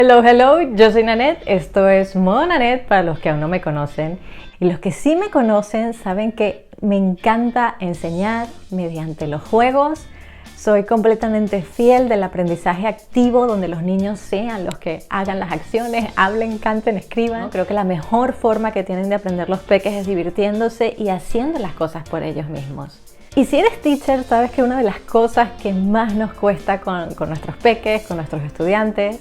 Hello, hello, yo soy Nanette, esto es Modo Nanette para los que aún no me conocen. Y los que sí me conocen saben que me encanta enseñar mediante los juegos. Soy completamente fiel del aprendizaje activo, donde los niños sean los que hagan las acciones, hablen, canten, escriban. Creo que la mejor forma que tienen de aprender los peques es divirtiéndose y haciendo las cosas por ellos mismos. Y si eres teacher, sabes que una de las cosas que más nos cuesta con nuestros peques, con nuestros estudiantes,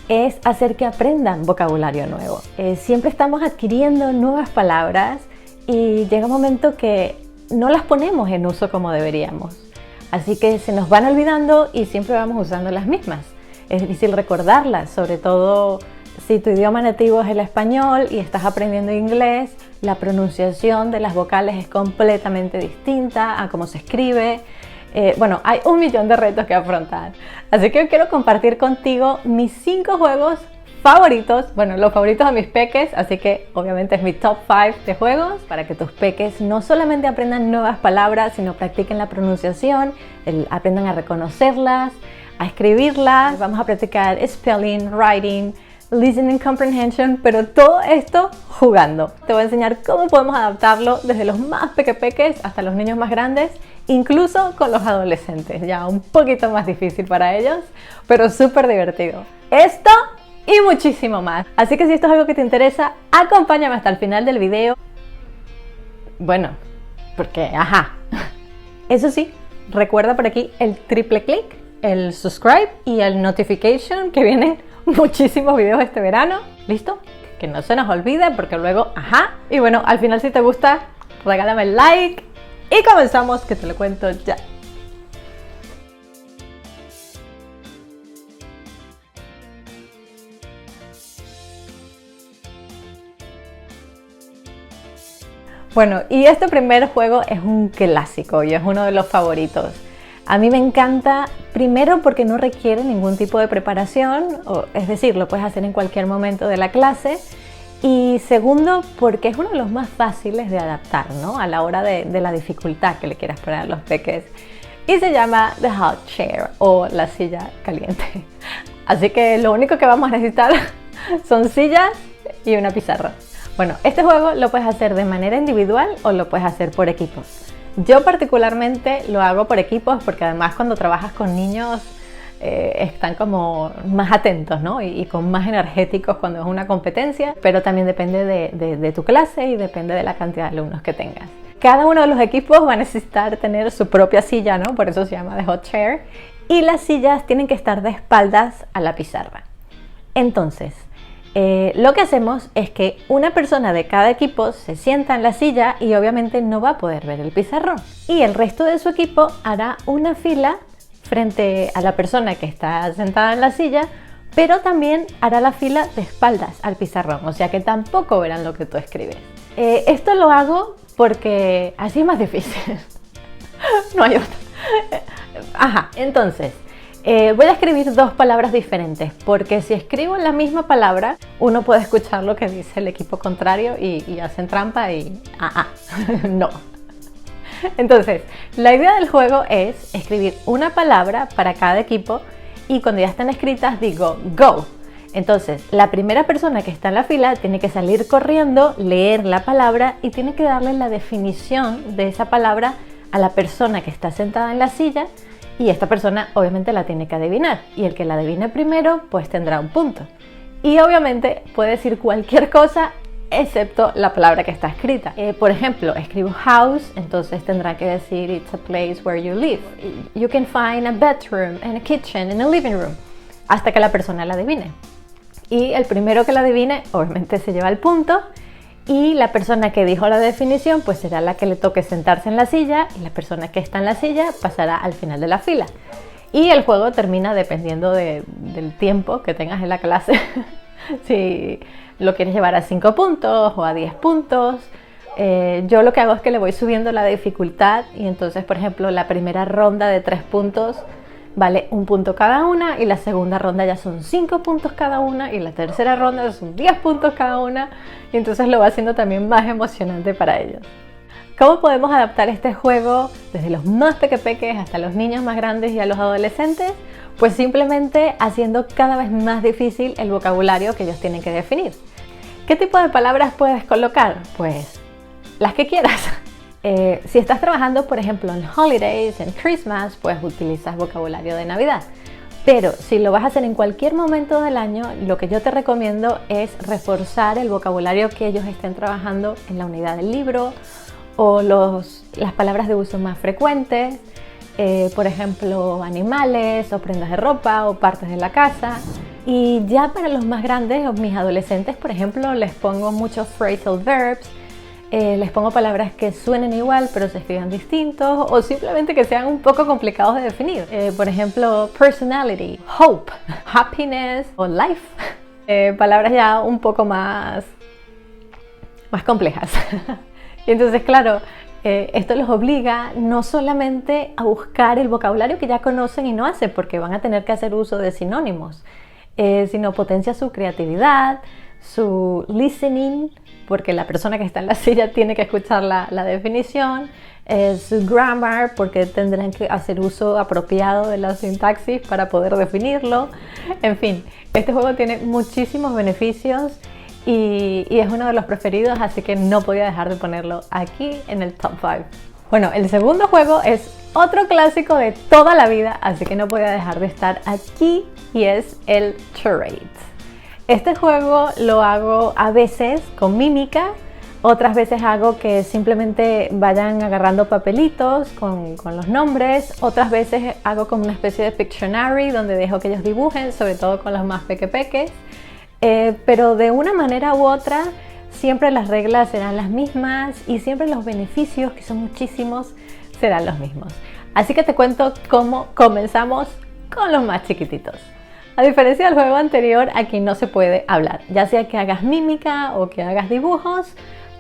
es hacer que aprendan vocabulario nuevo. Siempre estamos adquiriendo nuevas palabras y llega un momento que no las ponemos en uso como deberíamos. Así que se nos van olvidando y siempre vamos usando las mismas. Es difícil recordarlas, sobre todo si tu idioma nativo es el español y estás aprendiendo inglés, la pronunciación de las vocales es completamente distinta a cómo se escribe. Bueno, hay un millón de retos que afrontar. Así que hoy quiero compartir contigo mis 5 juegos favoritos, bueno, los favoritos de mis peques, así que obviamente es mi top 5 de juegos para que tus peques no solamente aprendan nuevas palabras, sino practiquen la pronunciación, aprendan a reconocerlas, a escribirlas. Vamos a practicar spelling, writing, listening comprehension, pero todo esto jugando. Te voy a enseñar cómo podemos adaptarlo desde los más pequeños hasta los niños más grandes, incluso con los adolescentes, ya un poquito más difícil para ellos, pero súper divertido. Esto y muchísimo más. Así que si esto es algo que te interesa, acompáñame hasta el final del video. Bueno, porque Eso sí, recuerda por aquí el triple clic, el subscribe y el notification, que vienen muchísimos videos este verano. ¿Listo? Que no se nos olvide porque luego, Y bueno, al final si te gusta, regálame el like y comenzamos, que te lo cuento ya. Bueno, y este primer juego es un clásico y es uno de los favoritos. A mí me encanta, primero porque no requiere ningún tipo de preparación, es decir, lo puedes hacer en cualquier momento de la clase. Y segundo, porque es uno de los más fáciles de adaptar, ¿no? A la hora de la dificultad que le quieras poner a los peques. Y se llama The Hot Chair o la silla caliente. Así que lo único que vamos a necesitar son sillas y una pizarra. Bueno, este juego lo puedes hacer de manera individual o lo puedes hacer por equipos. Yo particularmente lo hago por equipos porque además cuando trabajas con niños están como más atentos, ¿no? Y con más energéticos cuando es una competencia, pero también depende de tu clase y depende de la cantidad de alumnos que tengas. Cada uno de los equipos va a necesitar tener su propia silla, ¿no? Por eso se llama The Hot Chair. Y las sillas tienen que estar de espaldas a la pizarra. Entonces, lo que hacemos es que una persona de cada equipo se sienta en la silla y obviamente no va a poder ver el pizarrón. Y el resto de su equipo hará una fila frente a la persona que está sentada en la silla, pero también hará la fila de espaldas al pizarrón, o sea que tampoco verán lo que tú escribes. Esto lo hago porque así es más difícil. No hay otra. Entonces, voy a escribir 2 palabras diferentes, porque si escribo la misma palabra, uno puede escuchar lo que dice el equipo contrario y hacen trampa y no. Entonces, la idea del juego es escribir una palabra para cada equipo y cuando ya están escritas digo go. Entonces, la primera persona que está en la fila tiene que salir corriendo, leer la palabra y tiene que darle la definición de esa palabra a la persona que está sentada en la silla y esta persona obviamente la tiene que adivinar y el que la adivine primero pues tendrá un punto. Y obviamente puede decir cualquier cosa excepto la palabra que está escrita. Por ejemplo, escribo house, entonces tendrá que decir it's a place where you live. You can find a bedroom and a kitchen and a living room, hasta que la persona la adivine. Y el primero que la adivine, obviamente se lleva el punto, y la persona que dijo la definición, pues será la que le toque sentarse en la silla, y la persona que está en la silla pasará al final de la fila. Y el juego termina dependiendo del tiempo que tengas en la clase. Si lo quieres llevar a 5 puntos o a 10 puntos. Yo lo que hago es que le voy subiendo la dificultad y entonces, por ejemplo, la primera ronda de 3 puntos vale 1 punto cada una y la segunda ronda ya son 5 puntos cada una y la tercera ronda son 10 puntos cada una y entonces lo va haciendo también más emocionante para ellos. ¿Cómo podemos adaptar este juego desde los más pequeños hasta los niños más grandes y a los adolescentes? Pues simplemente haciendo cada vez más difícil el vocabulario que ellos tienen que definir. ¿Qué tipo de palabras puedes colocar? Pues las que quieras. Si estás trabajando, por ejemplo, en holidays, en Christmas, pues utilizas vocabulario de Navidad. Pero si lo vas a hacer en cualquier momento del año, lo que yo te recomiendo es reforzar el vocabulario que ellos estén trabajando en la unidad del libro o las palabras de uso más frecuentes, por ejemplo, animales o prendas de ropa o partes de la casa. Y ya para los más grandes o mis adolescentes, por ejemplo, les pongo muchos phrasal verbs, les pongo palabras que suenen igual pero se escriban distintos o simplemente que sean un poco complicados de definir. Por ejemplo, personality, hope, happiness o life. Palabras ya un poco más complejas. Y entonces, claro, esto los obliga no solamente a buscar el vocabulario que ya conocen y no hacen, porque van a tener que hacer uso de sinónimos, sino potencia su creatividad, su listening, porque la persona que está en la silla tiene que escuchar la definición, su grammar, porque tendrán que hacer uso apropiado de la sintaxis para poder definirlo. En fin, este juego tiene muchísimos beneficios y es uno de los preferidos, así que no podía dejar de ponerlo aquí en el top 5. Bueno, el segundo juego es otro clásico de toda la vida, así que no podía dejar de estar aquí, y es el charades. Este juego lo hago a veces con mímica, otras veces hago que simplemente vayan agarrando papelitos con los nombres, otras veces hago como una especie de Pictionary donde dejo que ellos dibujen, sobre todo con los más peques. Pero de una manera u otra siempre las reglas serán las mismas y siempre los beneficios, que son muchísimos, serán los mismos. Así que te cuento cómo comenzamos con los más chiquititos. A diferencia del juego anterior, aquí no se puede hablar, ya sea que hagas mímica o que hagas dibujos,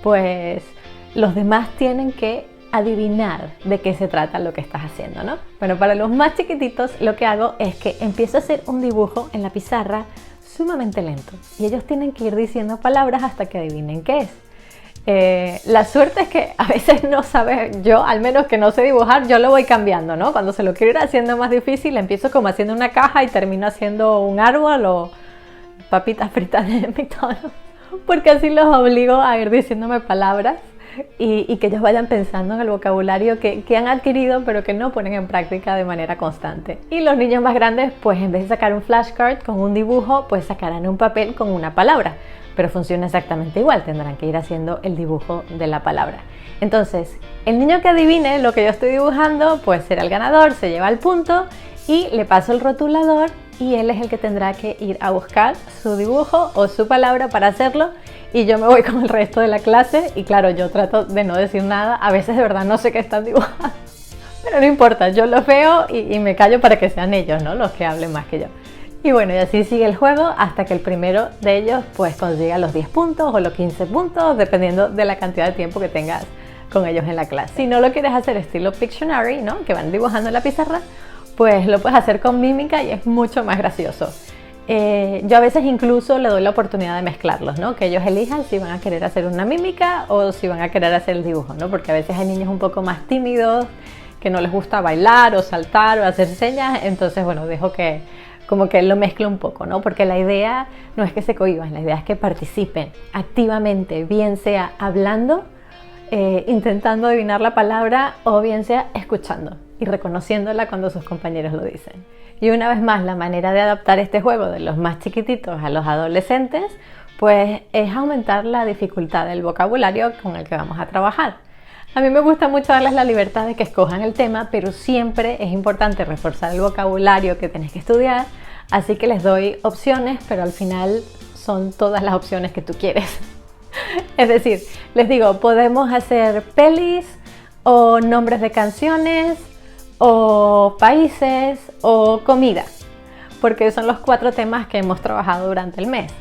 pues los demás tienen que adivinar de qué se trata lo que estás haciendo, ¿no? Bueno, para los más chiquititos lo que hago es que empiezo a hacer un dibujo en la pizarra sumamente lento y ellos tienen que ir diciendo palabras hasta que adivinen qué es. La suerte es que a veces no sabes, yo al menos que no sé dibujar, yo lo voy cambiando, ¿no? Cuando se lo quiero ir haciendo más difícil, empiezo como haciendo una caja y termino haciendo un árbol o papitas fritas de McDonald's, porque así los obligo a ir diciéndome palabras y que ellos vayan pensando en el vocabulario que han adquirido pero que no ponen en práctica de manera constante. Y los niños más grandes, pues en vez de sacar un flashcard con un dibujo, pues sacarán un papel con una palabra, pero funciona exactamente igual, tendrán que ir haciendo el dibujo de la palabra. Entonces, el niño que adivine lo que yo estoy dibujando, pues será el ganador, se lleva el punto y le paso el rotulador y él es el que tendrá que ir a buscar su dibujo o su palabra para hacerlo, y yo me voy con el resto de la clase y claro, yo trato de no decir nada, a veces de verdad no sé qué están dibujando, pero no importa, yo los veo y me callo para que sean ellos, ¿no?, los que hablen más que yo. Y bueno, y así sigue el juego hasta que el primero de ellos pues consiga los 10 puntos o los 15 puntos, dependiendo de la cantidad de tiempo que tengas con ellos en la clase. Si no lo quieres hacer estilo Pictionary, ¿no?, que van dibujando en la pizarra, pues lo puedes hacer con mímica y es mucho más gracioso. Yo a veces incluso le doy la oportunidad de mezclarlos, ¿no?, que ellos elijan si van a querer hacer una mímica o si van a querer hacer el dibujo, ¿no?, porque a veces hay niños un poco más tímidos que no les gusta bailar o saltar o hacer señas, entonces bueno, dejo que como que lo mezcle un poco, ¿no?, porque la idea no es que se cohíban, la idea es que participen activamente, bien sea hablando, intentando adivinar la palabra, o bien sea escuchando y reconociéndola cuando sus compañeros lo dicen. Y una vez más, la manera de adaptar este juego de los más chiquititos a los adolescentes, pues es aumentar la dificultad del vocabulario con el que vamos a trabajar. A mí me gusta mucho darles la libertad de que escojan el tema, pero siempre es importante reforzar el vocabulario que tienes que estudiar, así que les doy opciones, pero al final son todas las opciones que tú quieres. Es decir, les digo, podemos hacer pelis o nombres de canciones o países o comida, porque son los 4 temas que hemos trabajado durante el mes.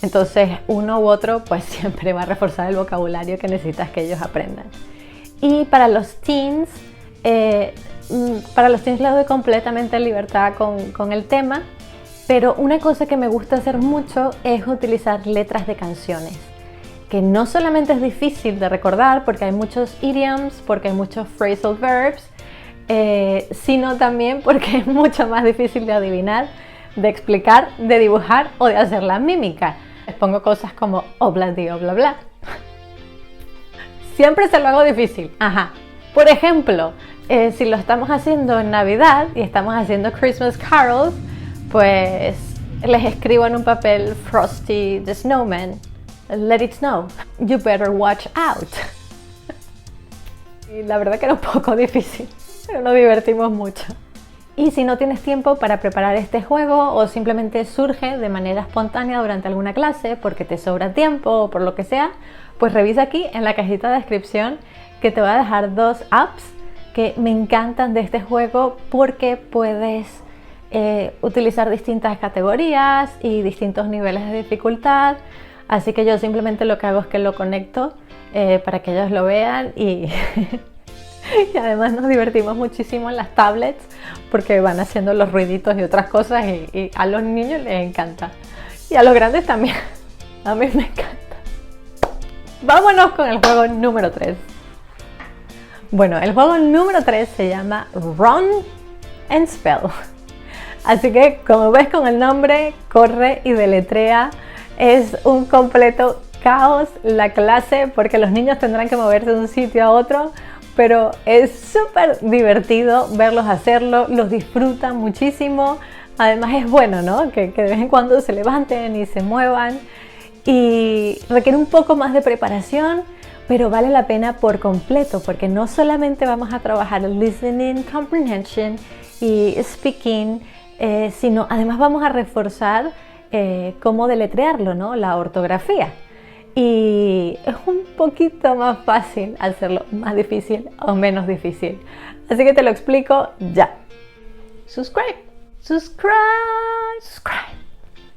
Entonces uno u otro pues siempre va a reforzar el vocabulario que necesitas que ellos aprendan. Y para los teens les doy completamente libertad con el tema, pero una cosa que me gusta hacer mucho es utilizar letras de canciones. que no solamente es difícil de recordar porque hay muchos idioms, porque hay muchos phrasal verbs, sino también porque es mucho más difícil de adivinar, de explicar, de dibujar o de hacer la mímica. Les pongo cosas como obla di obla bla. Siempre se lo hago difícil. Ajá. Por ejemplo, si lo estamos haciendo en Navidad y estamos haciendo Christmas carols, pues les escribo en un papel Frosty the Snowman, let it snow, you better watch out. Y la verdad que era un poco difícil, pero nos divertimos mucho. Y si no tienes tiempo para preparar este juego o simplemente surge de manera espontánea durante alguna clase porque te sobra tiempo o por lo que sea, pues revisa aquí en la cajita de descripción que te voy a dejar 2 apps que me encantan de este juego porque puedes utilizar distintas categorías y distintos niveles de dificultad. Así que yo simplemente lo que hago es que lo conecto para que ellos lo vean y, y además nos divertimos muchísimo en las tablets porque van haciendo los ruiditos y otras cosas y a los niños les encanta y a los grandes también. A mí me encanta. Vámonos con el juego número 3. Bueno, el juego número 3 se llama Run and Spell. Así que, como ves con el nombre, corre y deletrea. Es un completo caos la clase porque los niños tendrán que moverse de un sitio a otro, pero es súper divertido verlos hacerlo, los disfrutan muchísimo. Además es bueno, ¿no? Que de vez en cuando se levanten y se muevan y requiere un poco más de preparación, pero vale la pena por completo porque no solamente vamos a trabajar el listening, comprehension y speaking, sino además vamos a reforzar cómo deletrearlo, ¿no? La ortografía. Y es un poquito más fácil hacerlo más difícil o menos difícil. Así que te lo explico ya. Subscribe.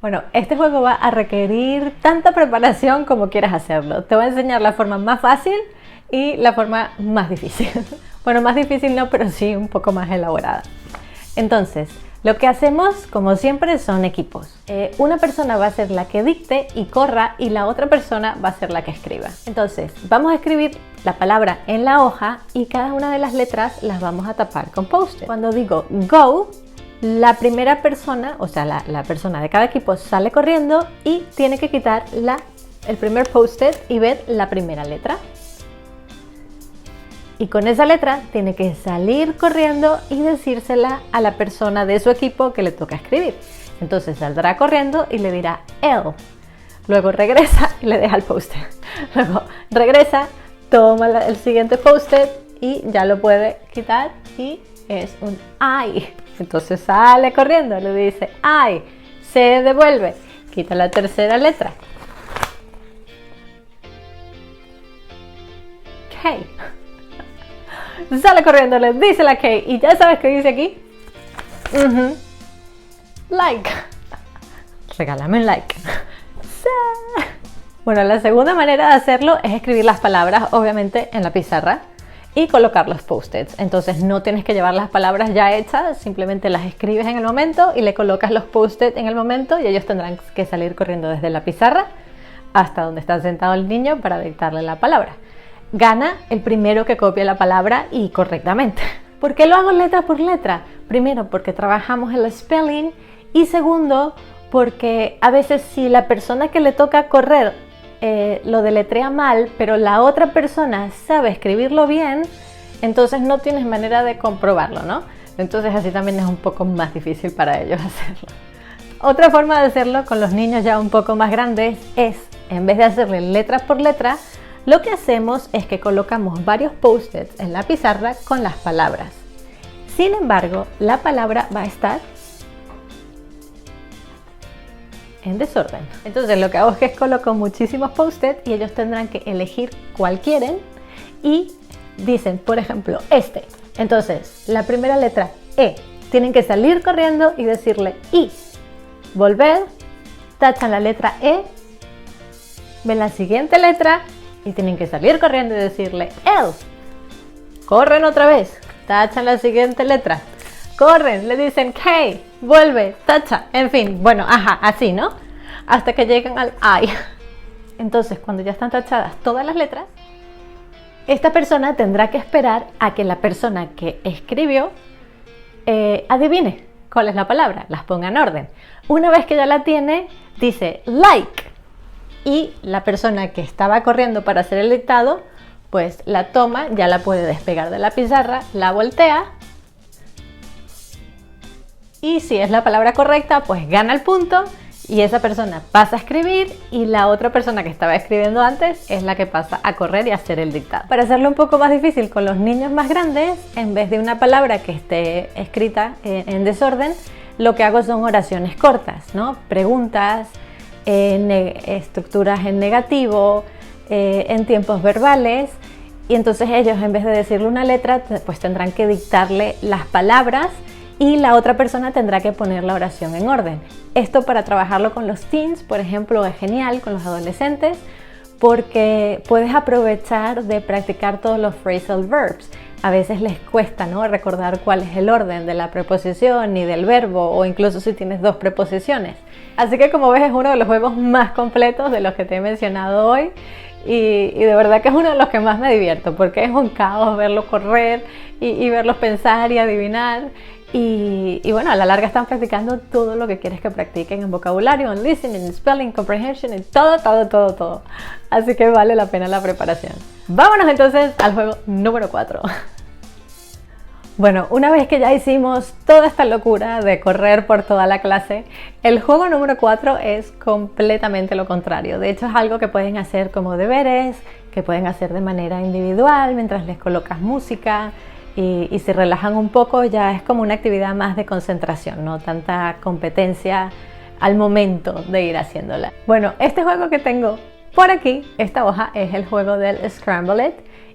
Bueno, este juego va a requerir tanta preparación como quieras hacerlo. Te voy a enseñar la forma más fácil y la forma más difícil. Bueno, más difícil no, pero sí un poco más elaborada. Entonces, lo que hacemos, como siempre, son equipos. Una persona va a ser la que dicte y corra y la otra persona va a ser la que escriba. Entonces, vamos a escribir la palabra en la hoja y cada una de las letras las vamos a tapar con post-it. Cuando digo go, la primera persona, o sea, la persona de cada equipo sale corriendo y tiene que quitar el primer post-it y ver la primera letra. Y con esa letra tiene que salir corriendo y decírsela a la persona de su equipo que le toca escribir. Entonces saldrá corriendo y le dirá L. Luego regresa y le deja el post-it. Luego regresa, toma el siguiente post-it y ya lo puede quitar y es un I. Entonces sale corriendo, le dice I, se devuelve, quita la tercera letra. K. Sale corriendo, le dice la K y ya sabes qué dice aquí. Like. Regálame un like. Bueno, la segunda manera de hacerlo es escribir las palabras, obviamente, en la pizarra y colocar los post-its. Entonces no tienes que llevar las palabras ya hechas, simplemente las escribes en el momento y le colocas los post-its en el momento y ellos tendrán que salir corriendo desde la pizarra hasta donde está sentado el niño para dictarle la palabra. Gana el primero que copie la palabra y correctamente. ¿Por qué lo hago letra por letra? Primero, porque trabajamos el spelling y segundo, porque a veces si la persona que le toca correr lo deletrea mal, pero la otra persona sabe escribirlo bien, entonces no tienes manera de comprobarlo, ¿no? Entonces así también es un poco más difícil para ellos hacerlo. Otra forma de hacerlo con los niños ya un poco más grandes es, en vez de hacerle letra por letra, lo que hacemos es que colocamos varios post-its en la pizarra con las palabras. Sin embargo, la palabra va a estar en desorden. Entonces lo que hago es que coloco muchísimos post-its y ellos tendrán que elegir cuál quieren y dicen, por ejemplo, este. Entonces, la primera letra E. Tienen que salir corriendo y decirle I. Volver, tachan la letra E, ven la siguiente letra y tienen que salir corriendo y decirle L. Corren otra vez, tachan la siguiente letra, corren, le dicen K, vuelve, tacha, en fin, bueno, así, ¿no? Hasta que llegan al I. Entonces, cuando ya están tachadas todas las letras, esta persona tendrá que esperar a que la persona que escribió adivine cuál es la palabra, las ponga en orden. Una vez que ya la tiene, dice like, y la persona que estaba corriendo para hacer el dictado, pues la toma, ya la puede despegar de la pizarra, la voltea, y si es la palabra correcta, pues gana el punto, y esa persona pasa a escribir, y la otra persona que estaba escribiendo antes es la que pasa a correr y a hacer el dictado. Para hacerlo un poco más difícil con los niños más grandes, en vez de una palabra que esté escrita en desorden, lo que hago son oraciones cortas, ¿no? Preguntas, estructuras en negativo, en tiempos verbales, y entonces ellos, en vez de decirle una letra, pues tendrán que dictarle las palabras, y la otra persona tendrá que poner la oración en orden. Esto, para trabajarlo con los teens, por ejemplo, es genial con los adolescentes, porque puedes aprovechar de practicar todos los phrasal verbs. A veces les cuesta, ¿no?, recordar cuál es el orden de la preposición y del verbo, o incluso si tienes dos preposiciones. Así que, como ves, es uno de los juegos más completos de los que te he mencionado hoy, y de verdad que es uno de los que más me divierto, porque es un caos verlos correr y verlos pensar y adivinar. Y bueno, a la larga están practicando todo lo que quieres que practiquen en vocabulario, en listening, en spelling, comprehension, en todo. Así que vale la pena la preparación. Vámonos entonces al juego número 4. Bueno, una vez que ya hicimos toda esta locura de correr por toda la clase, el juego número 4 es completamente lo contrario. De hecho, es algo que pueden hacer como deberes, que pueden hacer de manera individual mientras les colocas música. Y si relajan un poco, ya es como una actividad más de concentración, no tanta competencia al momento de ir haciéndola. Bueno, este juego que tengo por aquí, esta hoja, es el juego del Scramble It,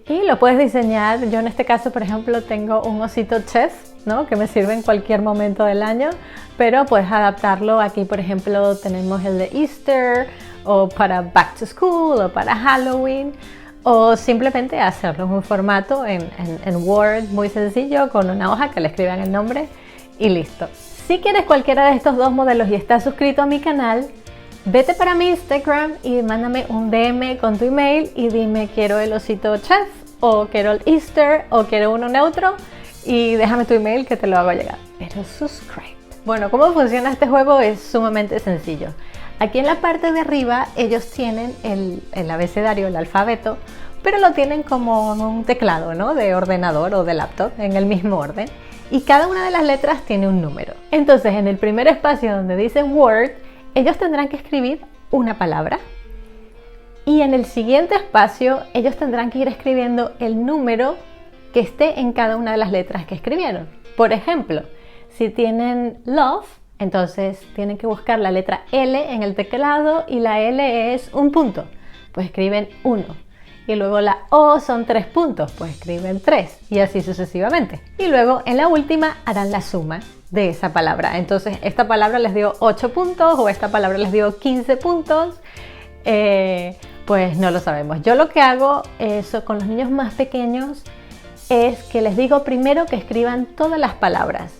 y lo puedes diseñar. Yo en este caso, por ejemplo, tengo un osito chess, ¿no?, que me sirve en cualquier momento del año, pero puedes adaptarlo. Aquí, por ejemplo, tenemos el de Easter, o para Back to School, o para Halloween, o simplemente hacerlo en un formato en Word muy sencillo, con una hoja que le escriban el nombre y listo. Si quieres cualquiera de estos dos modelos y estás suscrito a mi canal, vete para mi Instagram y mándame un DM con tu email y dime: quiero el osito chef, o quiero el Easter, o quiero uno neutro, y déjame tu email que te lo hago llegar. Pero subscribe. Bueno, ¿cómo funciona este juego? Es sumamente sencillo. Aquí en la parte de arriba ellos tienen el abecedario, el alfabeto, pero lo tienen como un teclado, ¿no?, de ordenador o de laptop, en el mismo orden, y cada una de las letras tiene un número. Entonces, en el primer espacio donde dice Word, ellos tendrán que escribir una palabra, y en el siguiente espacio ellos tendrán que ir escribiendo el número que esté en cada una de las letras que escribieron. Por ejemplo, si tienen love, entonces tienen que buscar la letra L en el teclado, y la L es un punto, pues escriben 1. Y luego la O son 3 puntos, pues escriben 3, y así sucesivamente. Y luego en la última harán la suma de esa palabra. Entonces, esta palabra les dio 8 puntos, o esta palabra les dio 15 puntos, pues no lo sabemos. Yo lo que hago con los niños más pequeños es que les digo primero que escriban todas las palabras,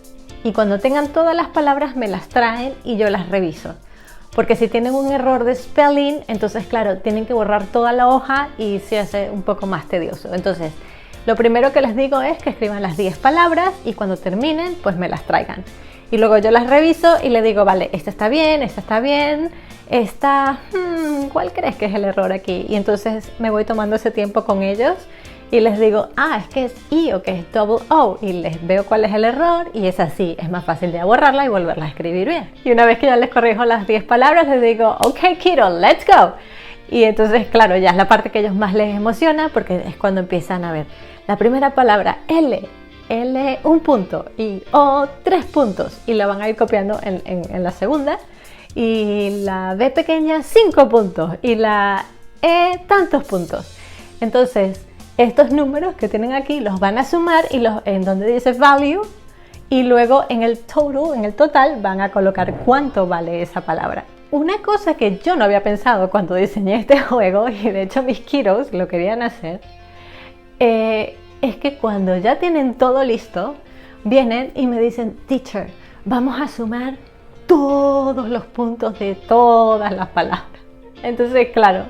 y cuando tengan todas las palabras me las traen y yo las reviso. Porque si tienen un error de spelling, entonces claro, tienen que borrar toda la hoja y se hace un poco más tedioso. Entonces, lo primero que les digo es que escriban las 10 palabras, y cuando terminen, pues me las traigan. Y luego yo las reviso y le digo: vale, esta está bien, esta, ¿cuál crees que es el error aquí? Y entonces me voy tomando ese tiempo con ellos y les digo: es que es I, o que es double O, y les veo cuál es el error, y es así, es más fácil de borrarla y volverla a escribir bien. Y una vez que ya les corrijo las 10 palabras, les digo: ok, kiddo, let's go. Y entonces, claro, ya es la parte que a ellos más les emociona, porque es cuando empiezan a ver la primera palabra, L un punto, y O 3 puntos, y la van a ir copiando en la segunda, y la B pequeña 5 puntos, y la E tantos puntos. Entonces, estos números que tienen aquí los van a sumar, y en donde dice value, y luego en el total, van a colocar cuánto vale esa palabra. Una cosa que yo no había pensado cuando diseñé este juego, y de hecho mis kiddos lo querían hacer, es que cuando ya tienen todo listo, vienen y me dicen: teacher, vamos a sumar todos los puntos de todas las palabras. Entonces, claro,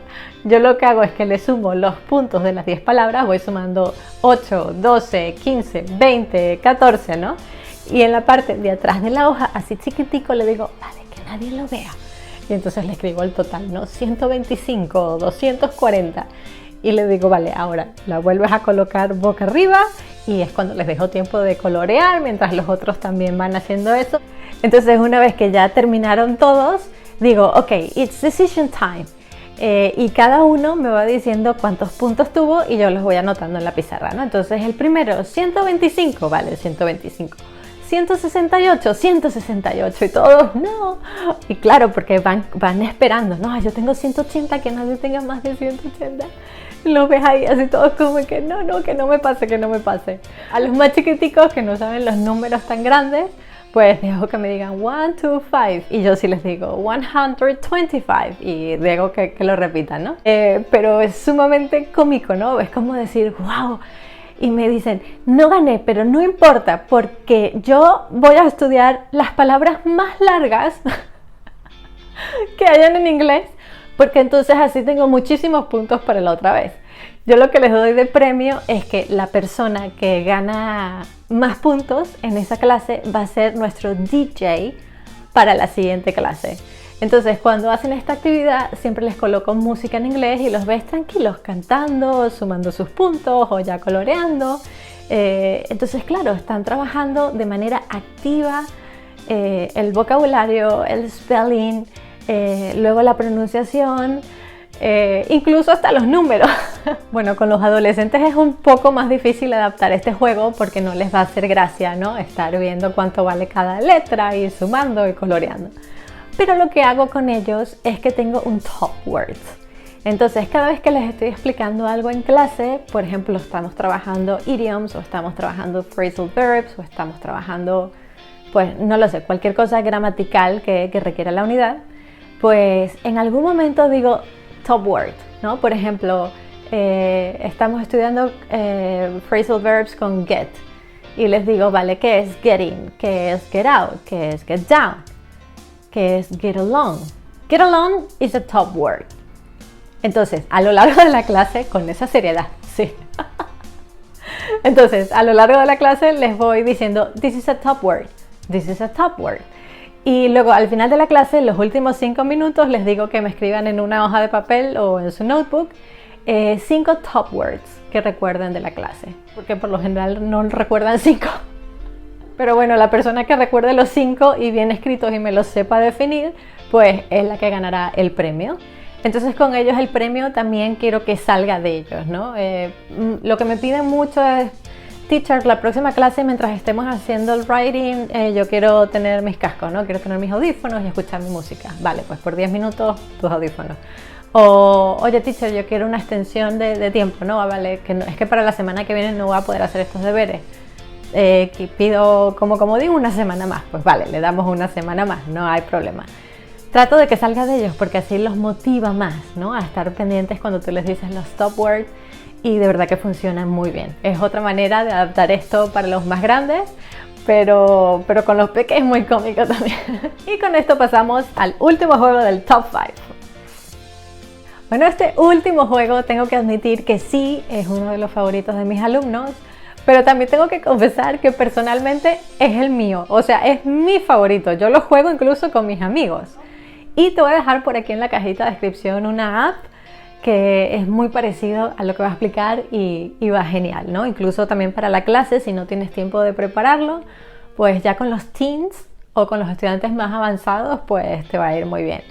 yo lo que hago es que le sumo los puntos de las 10 palabras, voy sumando 8, 12, 15, 20, 14, ¿no? Y en la parte de atrás de la hoja, así chiquitico, le digo, vale, que nadie lo vea. Y entonces le escribo el total, ¿no? 125, 240. Y le digo, vale, ahora la vuelves a colocar boca arriba y es cuando les dejo tiempo de colorear, mientras los otros también van haciendo eso. Entonces, una vez que ya terminaron todos, digo, ok, it's decision time. Y cada uno me va diciendo cuántos puntos tuvo y yo los voy anotando en la pizarra, ¿no? Entonces, el primero, 125, vale, 125. 168, 168 y todos, no. Y claro, porque van esperando, no, yo tengo 180, que nadie tenga más de 180. Los ves ahí así todos como que no, que no me pase, que no me pase. A los más chiquiticos que no saben los números tan grandes, pues dejo que me digan 1, 2, 5 y yo sí les digo 125 y dejo que lo repitan, ¿no? Pero es sumamente cómico, ¿no? Es como decir, wow. Y me dicen, no gané, pero no importa, porque yo voy a estudiar las palabras más largas que hayan en inglés, porque entonces así tengo muchísimos puntos para la otra vez. Yo lo que les doy de premio es que la persona que gana más puntos en esa clase va a ser nuestro DJ para la siguiente clase. Entonces, cuando hacen esta actividad, siempre les coloco música en inglés y los ves tranquilos cantando, sumando sus puntos o ya coloreando. Entonces, claro, están trabajando de manera activa el vocabulario, el spelling, luego la pronunciación, incluso hasta los números. Bueno, con los adolescentes es un poco más difícil adaptar este juego porque no les va a hacer gracia, ¿no? Estar viendo cuánto vale cada letra y sumando y coloreando. Pero lo que hago con ellos es que tengo un top word. Entonces, cada vez que les estoy explicando algo en clase, por ejemplo, estamos trabajando idioms o estamos trabajando phrasal verbs o estamos trabajando, pues, no lo sé, cualquier cosa gramatical que requiera la unidad, pues en algún momento digo top word, ¿no? Por ejemplo, estamos estudiando phrasal verbs con get y les digo, vale, ¿qué es getting? ¿Qué es get out? ¿Qué es get down? ¿Qué es get along? Get along is a top word. Entonces, a lo largo de la clase, con esa seriedad, sí. Entonces, a lo largo de la clase les voy diciendo, this is a top word, this is a top word. Y luego al final de la clase, los últimos 5 minutos, les digo que me escriban en una hoja de papel o en su notebook 5 top words que recuerden de la clase. Porque por lo general no recuerdan 5. Pero bueno, la persona que recuerde los 5 y bien escritos y me los sepa definir, pues es la que ganará el premio. Entonces con ellos el premio también quiero que salga de ellos, ¿no? Lo que me piden mucho es, teacher, la próxima clase mientras estemos haciendo el writing, yo quiero tener mis cascos, ¿no? Quiero tener mis audífonos y escuchar mi música. Vale, pues por 10 minutos tus audífonos. O, oye teacher, yo quiero una extensión de tiempo, ¿no? Vale, que no, es que para la semana que viene no voy a poder hacer estos deberes. Que pido, como digo, una semana más. Pues vale, le damos una semana más, no hay problema. Trato de que salga de ellos porque así los motiva más, ¿no? A estar pendientes cuando tú les dices los top words y de verdad que funcionan muy bien. Es otra manera de adaptar esto para los más grandes, pero con los peques es muy cómico también. Y con esto pasamos al último juego del top 5. Bueno, este último juego tengo que admitir que sí es uno de los favoritos de mis alumnos, pero también tengo que confesar que personalmente es el mío, o sea, es mi favorito. Yo lo juego incluso con mis amigos. Y te voy a dejar por aquí en la cajita de descripción una app que es muy parecido a lo que voy a explicar y va genial, ¿no? Incluso también para la clase, si no tienes tiempo de prepararlo, pues ya con los teens o con los estudiantes más avanzados, pues te va a ir muy bien.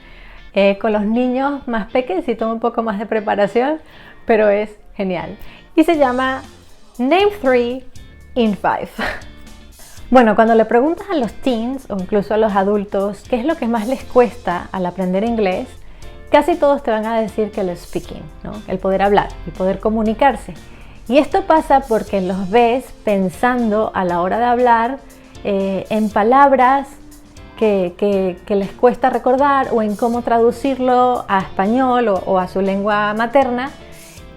Con los niños más pequeños sí toma un poco más de preparación, pero es genial. Y se llama Name 3 in 5. Bueno, cuando le preguntas a los teens o incluso a los adultos qué es lo que más les cuesta al aprender inglés, casi todos te van a decir que el speaking, ¿no? El poder hablar, el poder comunicarse. Y esto pasa porque los ves pensando a la hora de hablar en palabras que les cuesta recordar o en cómo traducirlo a español o a su lengua materna.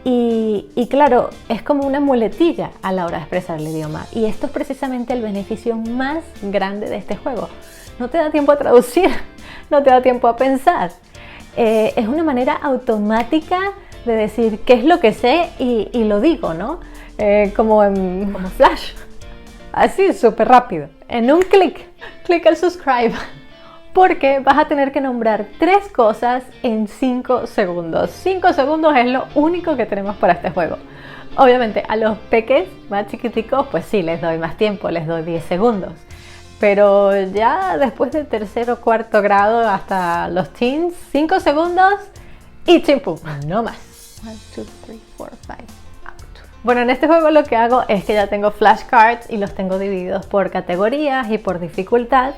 Y claro, es como una muletilla a la hora de expresar el idioma. Y esto es precisamente el beneficio más grande de este juego. No te da tiempo a traducir, no te da tiempo a pensar. es una manera automática de decir qué es lo que sé y lo digo, ¿no? Como Flash, así súper rápido, en un clic, clic al subscribe, porque vas a tener que nombrar 3 cosas en 5 segundos. 5 segundos es lo único que tenemos para este juego. Obviamente a los peques más chiquiticos pues sí les doy más tiempo, les doy 10 segundos. Pero ya después del 3.º o 4.º grado hasta los teens, 5 segundos y chimpum, no más. 1, 2, 3, 4, 5, out. Bueno, en este juego lo que hago es que ya tengo flashcards y los tengo divididos por categorías y por dificultad.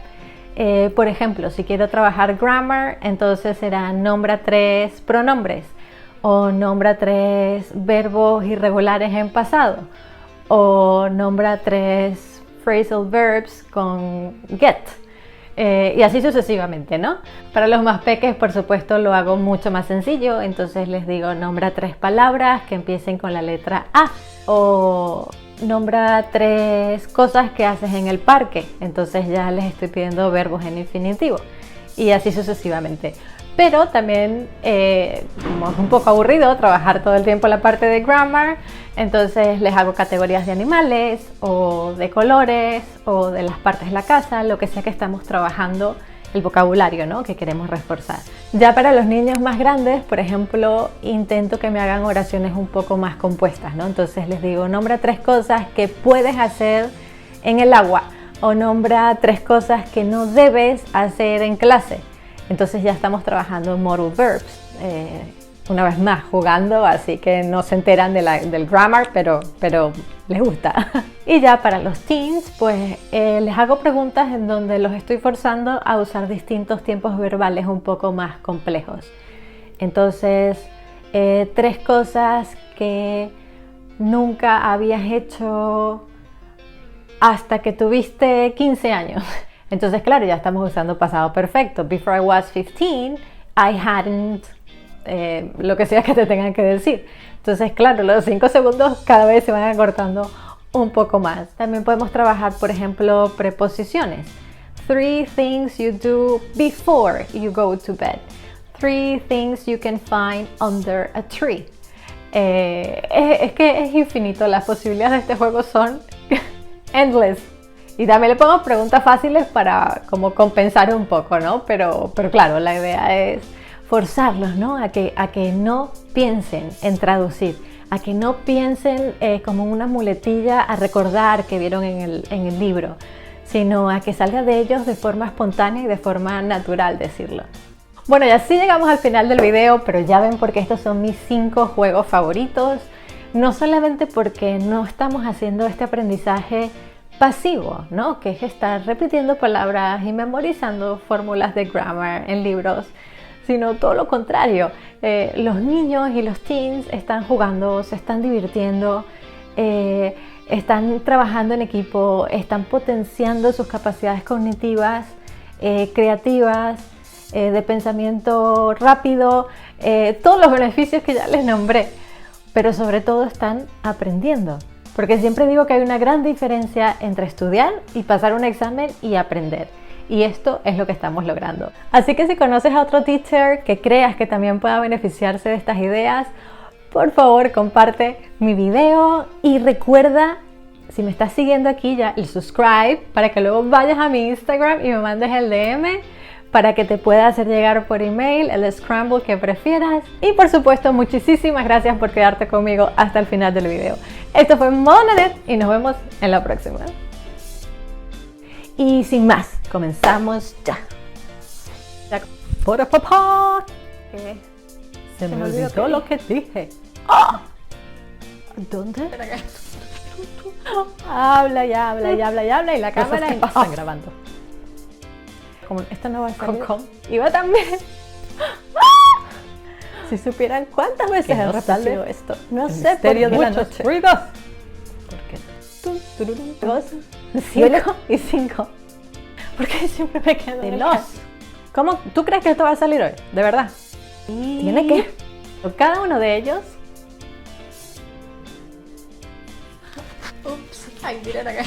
Por ejemplo, si quiero trabajar grammar, entonces será nombra 3 pronombres o nombra 3 verbos irregulares en pasado o nombra 3 phrasal verbs con get y así sucesivamente, ¿no? Para los más pequeños, por supuesto, lo hago mucho más sencillo, entonces les digo nombra 3 palabras que empiecen con la letra A o nombra 3 cosas que haces en el parque, entonces ya les estoy pidiendo verbos en infinitivo y así sucesivamente. Pero también, como es un poco aburrido trabajar todo el tiempo la parte de grammar, entonces les hago categorías de animales o de colores o de las partes de la casa, lo que sea que estamos trabajando el vocabulario, ¿no?, que queremos reforzar. Ya para los niños más grandes, por ejemplo, intento que me hagan oraciones un poco más compuestas, ¿no? Entonces les digo, nombra 3 cosas que puedes hacer en el agua o nombra 3 cosas que no debes hacer en clase. Entonces ya estamos trabajando en modal verbs, una vez más jugando, así que no se enteran del grammar, pero les gusta. Y ya para los teens, pues les hago preguntas en donde los estoy forzando a usar distintos tiempos verbales un poco más complejos. Entonces, 3 cosas que nunca habías hecho hasta que tuviste 15 años. Entonces, claro, ya estamos usando pasado perfecto. Before I was 15, I hadn't, lo que sea que te tengan que decir. Entonces, claro, los 5 segundos cada vez se van acortando un poco más. También podemos trabajar, por ejemplo, preposiciones. 3 things you do before you go to bed. 3 things you can find under a tree. Es que es infinito. Las posibilidades de este juego son endless. Y también le pongo preguntas fáciles para como compensar un poco, ¿no? Pero claro, la idea es forzarlos, ¿no? A que no piensen en traducir, a que no piensen como una muletilla a recordar que vieron en el libro, sino a que salga de ellos de forma espontánea y de forma natural decirlo. Bueno, y así llegamos al final del video, pero ya ven por qué estos son mis 5 juegos favoritos. No solamente porque no estamos haciendo este aprendizaje pasivo, ¿no?, que es estar repitiendo palabras y memorizando fórmulas de grammar en libros, sino todo lo contrario. Los niños y los teens están jugando, se están divirtiendo, están trabajando en equipo, están potenciando sus capacidades cognitivas, creativas, de pensamiento rápido, todos los beneficios que ya les nombré, pero sobre todo están aprendiendo. Porque siempre digo que hay una gran diferencia entre estudiar y pasar un examen y aprender. Y esto es lo que estamos logrando. Así que si conoces a otro teacher que creas que también pueda beneficiarse de estas ideas, por favor comparte mi video y recuerda, si me estás siguiendo aquí ya, el subscribe para que luego vayas a mi Instagram y me mandes el DM para que te pueda hacer llegar por email el Scramble que prefieras. Y por supuesto, muchísimas gracias por quedarte conmigo hasta el final del video. Esto fue Modo Nanette y nos vemos en la próxima. Y sin más, comenzamos ya. ¡Por papá! Se me olvidó lo que dije. ¡Oh! ¿Dónde? Habla y habla y habla y habla y la cámara y pasan grabando. Como esto no va a salir. Iba también. Si supieran cuántas veces he repetido esto. No sé por de la noche. Ruidos. Porque 2, 5 y 5. Porque siempre me quedo de en los. ¿Cómo? ¿Tú crees que esto va a salir hoy? ¿De verdad? Sí. Tiene que. Cada uno de ellos. Ups. Ay, miren acá.